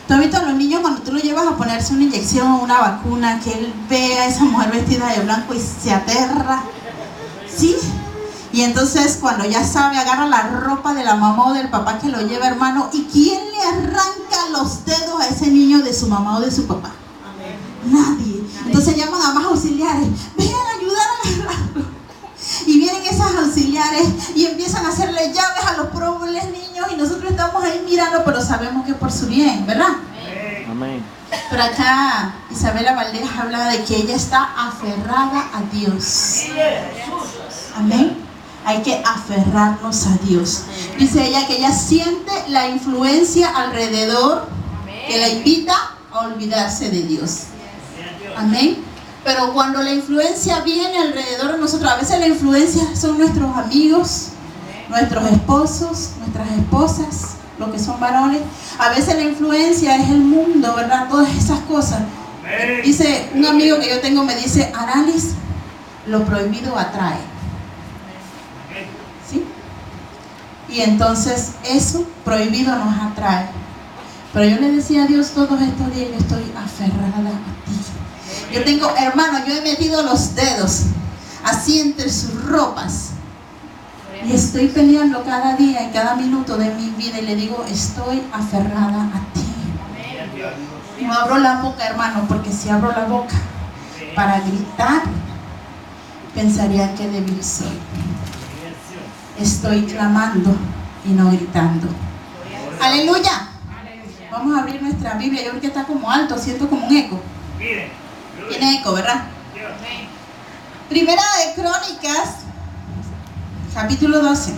¿Tú has visto a los niños cuando tú los llevas a ponerse una inyección o una vacuna, que él ve a esa mujer vestida de blanco y se aterra? ¿Sí? Y entonces cuando ya sabe, agarra la ropa de la mamá o del papá que lo lleva, hermano. ¿Y quién le arranca los dedos a ese niño de su mamá o de su papá? Nadie. Entonces llaman a más auxiliares. Vengan a ayudar a agarrarlo. Y vienen esas auxiliares y empiezan a hacerle llaves a los pobres niños. Y nosotros estamos ahí mirando, pero sabemos que es por su bien, ¿verdad? Amén. Pero acá Isabela Valdés habla de que ella está aferrada a Dios. Amén. Hay que aferrarnos a Dios. Dice ella que ella siente la influencia alrededor que la invita a olvidarse de Dios. Amén. Pero cuando la influencia viene alrededor de nosotros, a veces la influencia son nuestros amigos, nuestros esposos, nuestras esposas, los que son varones. A veces la influencia es el mundo, ¿verdad? Todas esas cosas. Dice un amigo que yo tengo, me dice: Aralis, lo prohibido atrae. ¿Sí? Y entonces eso prohibido nos atrae. Pero yo le decía a Dios todos estos días: yo estoy aferrada a ti. Yo tengo, hermano, yo he metido los dedos así entre sus ropas y estoy peleando cada día y cada minuto de mi vida y le digo: estoy aferrada a ti. No abro la boca, hermano, porque si abro la boca para gritar, pensarían que débil soy. Estoy clamando y no gritando. Aleluya. Vamos a abrir nuestra Biblia. Yo creo que está como alto, siento como un eco. Tiene eco, ¿verdad? Primera de Crónicas, capítulo 12.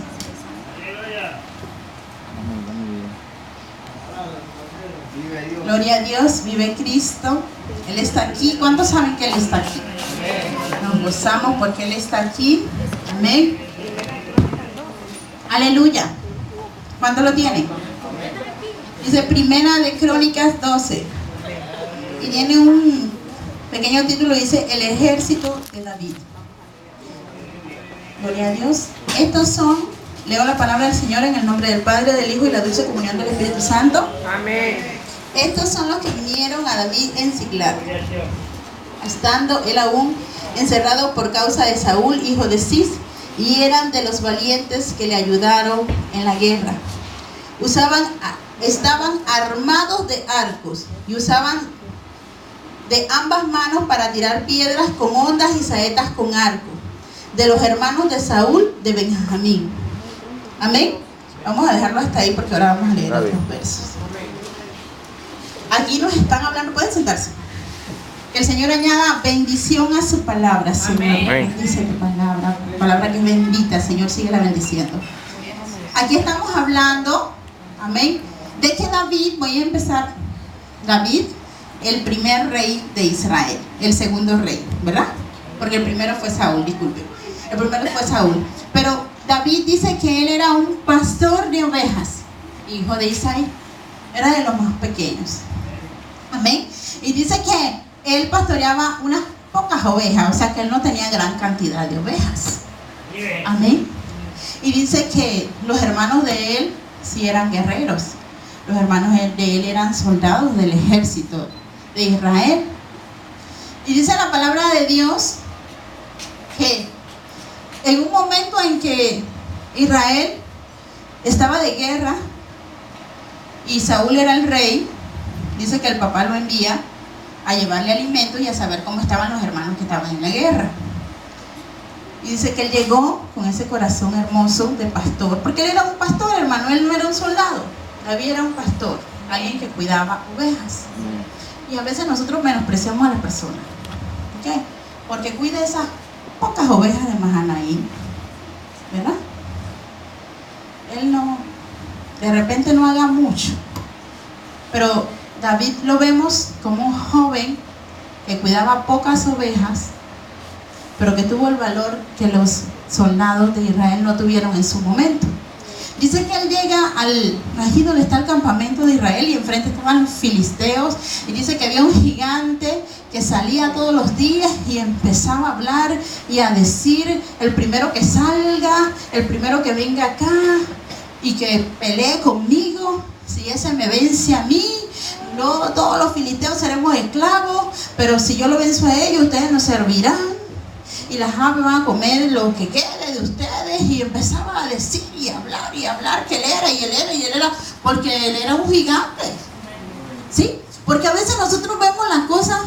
Gloria a Dios, vive Cristo. Él está aquí. ¿Cuántos saben que Él está aquí? Nos gozamos porque Él está aquí. Amén. Aleluya. ¿Cuánto lo tienen? Dice Primera de Crónicas 12. Y tiene un pequeño título, dice: El ejército de David. Gloria a Dios. Estos son, leo la palabra del Señor en el nombre del Padre, del Hijo y la dulce comunión del Espíritu Santo. Amén. Estos son los que vinieron a David en Ziklag, estando él aún encerrado por causa de Saúl, hijo de Cis, y eran de los valientes que le ayudaron en la guerra. Estaban armados de arcos y usaban de ambas manos para tirar piedras con hondas y saetas con arco, de los hermanos de Saúl de Benjamín. Amén. Vamos a dejarlo hasta ahí porque ahora vamos a leer otros versos. Aquí nos están hablando, pueden sentarse. Que el Señor añada bendición a su palabra, Señor. Amén. Dice tu palabra, palabra que es bendita, Señor, sigue la bendiciendo. Aquí estamos hablando, amén, de que David, voy a empezar, David, el primer rey de Israel, el segundo rey, ¿verdad? Porque el primero fue Saúl, disculpe. El primero fue Saúl. Pero David dice que él era un pastor de ovejas, hijo de Isaí, era de los más pequeños. Amén. Y dice que él pastoreaba unas pocas ovejas, o sea que él no tenía gran cantidad de ovejas. Amén. Y dice que los hermanos de él sí eran guerreros. Los hermanos de él eran soldados del ejército de Israel. Y dice la palabra de Dios que en un momento en que Israel estaba de guerra y Saúl era el rey, dice que el papá lo envía a llevarle alimento y a saber cómo estaban los hermanos que estaban en la guerra. Y dice que él llegó con ese corazón hermoso de pastor, porque él era un pastor, hermano, él no era un soldado. David era un pastor, alguien que cuidaba ovejas. Y a veces nosotros menospreciamos a las personas, ¿ok? Porque cuida esas pocas ovejas de Mahanaim, ¿verdad? Él no, de repente no haga mucho, pero David lo vemos como un joven que cuidaba pocas ovejas, pero que tuvo el valor que los soldados de Israel no tuvieron en su momento. Dice que él llega allí donde está el campamento de Israel y enfrente estaban los filisteos, y dice que había un gigante que salía todos los días y empezaba a hablar y a decir: el primero que salga, el primero que venga acá y que pelee conmigo, si ese me vence a mí, todos los filisteos seremos esclavos, pero si yo lo venzo a ellos, ustedes nos servirán. Y las aves van a comer lo que quede de ustedes. Y empezaba a decir y hablar que él era, porque él era un gigante. ¿Sí? Porque a veces nosotros vemos las cosas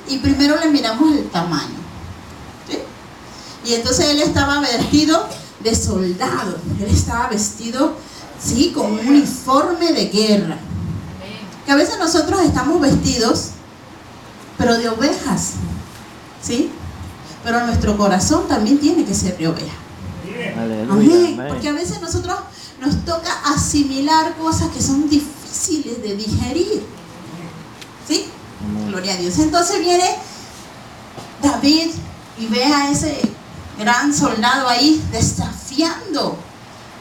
y primero le miramos el tamaño. ¿Sí? Y entonces él estaba vestido de soldado. Él estaba vestido, sí, con un uniforme de guerra. Que a veces nosotros estamos vestidos, pero de ovejas. ¿Sí? Pero nuestro corazón también tiene que ser de oveja. Amén. Porque a veces nosotros nos toca asimilar cosas que son difíciles de digerir. ¿Sí? Amén. Gloria a Dios. Entonces viene David y ve a ese gran soldado ahí desafiando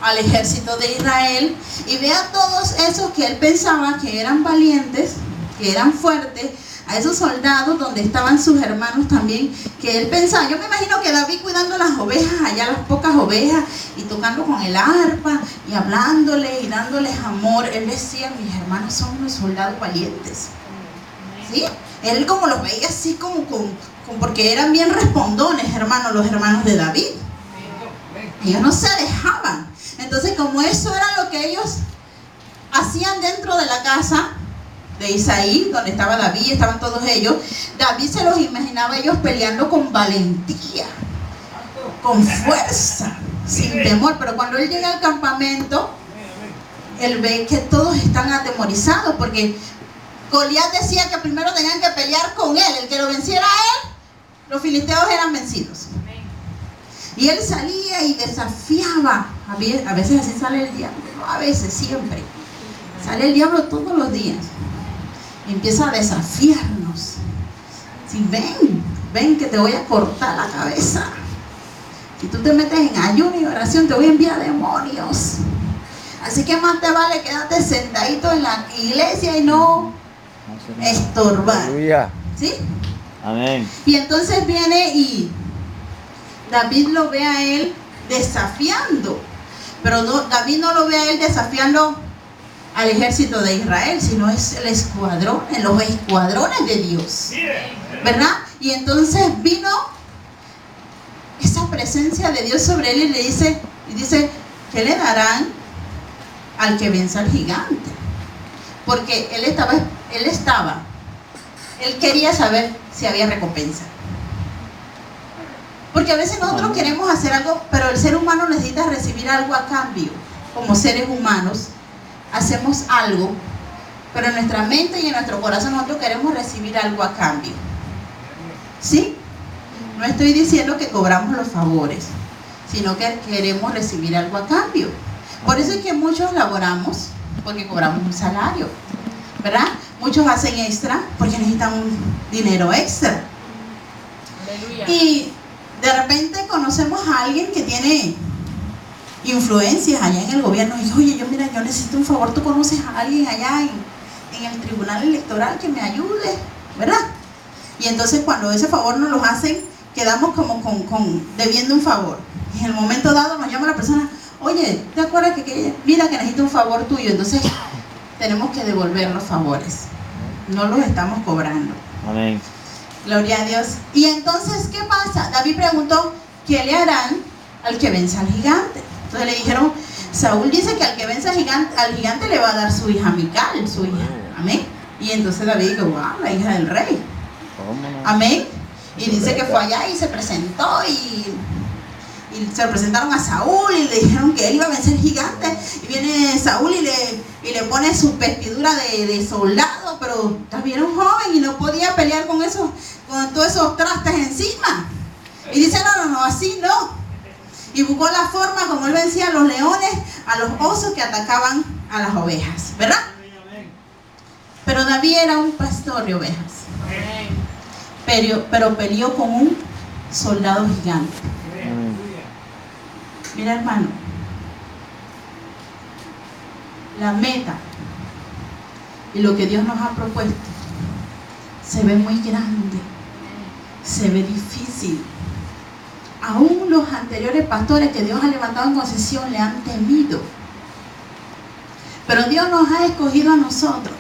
al ejército de Israel, y ve a todos esos que él pensaba que eran valientes, que eran fuertes, a esos soldados donde estaban sus hermanos también, que él pensaba, yo me imagino que David cuidando las ovejas, allá las pocas ovejas, y tocando con el arpa, y hablándole y dándoles amor. Él decía, mis hermanos son unos soldados valientes. ¿Sí? Él como los veía así como porque eran bien respondones, hermanos, los hermanos de David. Ellos no se dejaban. Entonces, como eso era lo que ellos hacían dentro de la casa de Isaí, donde estaba David, estaban todos ellos, David se los imaginaba ellos peleando con valentía, con fuerza, sin temor. Pero cuando él llega al campamento, él ve que todos están atemorizados, porque Goliat decía que primero tenían que pelear con él. El que lo venciera a él, los filisteos eran vencidos. Y él salía y desafiaba. A veces así sale el diablo, no a veces, siempre. Sale el diablo todos los días. Y empieza a desafiarnos. Si ven que te voy a cortar la cabeza. Si tú te metes en ayuno y oración, te voy a enviar demonios. Así que más te vale quedarte sentadito en la iglesia y no estorbar. ¿Sí? Amén. Y entonces viene y David lo ve a él desafiando. Pero David no lo ve a él desafiando al ejército de Israel, sino es el escuadrón, los escuadrones de Dios, ¿verdad? Y entonces vino esa presencia de Dios sobre él y le dice, ¿qué le darán al que venza al gigante? Porque él quería saber si había recompensa. Porque a veces nosotros queremos hacer algo, pero el ser humano necesita recibir algo a cambio. Como seres humanos hacemos algo, pero en nuestra mente y en nuestro corazón nosotros queremos recibir algo a cambio. ¿Sí? No estoy diciendo que cobramos los favores, sino que queremos recibir algo a cambio. Por eso es que muchos laboramos, porque cobramos un salario, ¿verdad? Muchos hacen extra porque necesitan un dinero extra. Aleluya. Y de repente conocemos a alguien que tiene influencias allá en el gobierno y oye, yo necesito un favor, tú conoces a alguien allá en el tribunal electoral que me ayude, ¿verdad? Y entonces cuando ese favor nos lo hacen, quedamos como debiendo un favor. Y en el momento dado nos llama la persona, oye, ¿te acuerdas que mira que necesito un favor tuyo? Entonces tenemos que devolver los favores, no los estamos cobrando. Amén. Gloria a Dios. Y entonces, ¿qué pasa? David preguntó, ¿qué le harán al que venza al gigante? Entonces le dijeron, Saúl dice que al que venza al gigante le va a dar su hija Mical, su hija. Amén. Y entonces David dijo, wow, la hija del rey. Amén. Y dice que fue allá y se presentó y se lo presentaron a Saúl y le dijeron que él iba a vencer gigantes. Y viene Saúl y le pone su vestidura de soldado, pero también era un joven y no podía pelear con todos esos trastes encima. Y dice, no, así no. Y buscó la forma como él vencía a los leones, a los osos que atacaban a las ovejas, ¿verdad? Pero David era un pastor de ovejas. Pero peleó con un soldado gigante. Mira, hermano, la meta y lo que Dios nos ha propuesto se ve muy grande, se ve difícil. Aún los anteriores pastores que Dios ha levantado en concesión le han temido. Pero Dios nos ha escogido a nosotros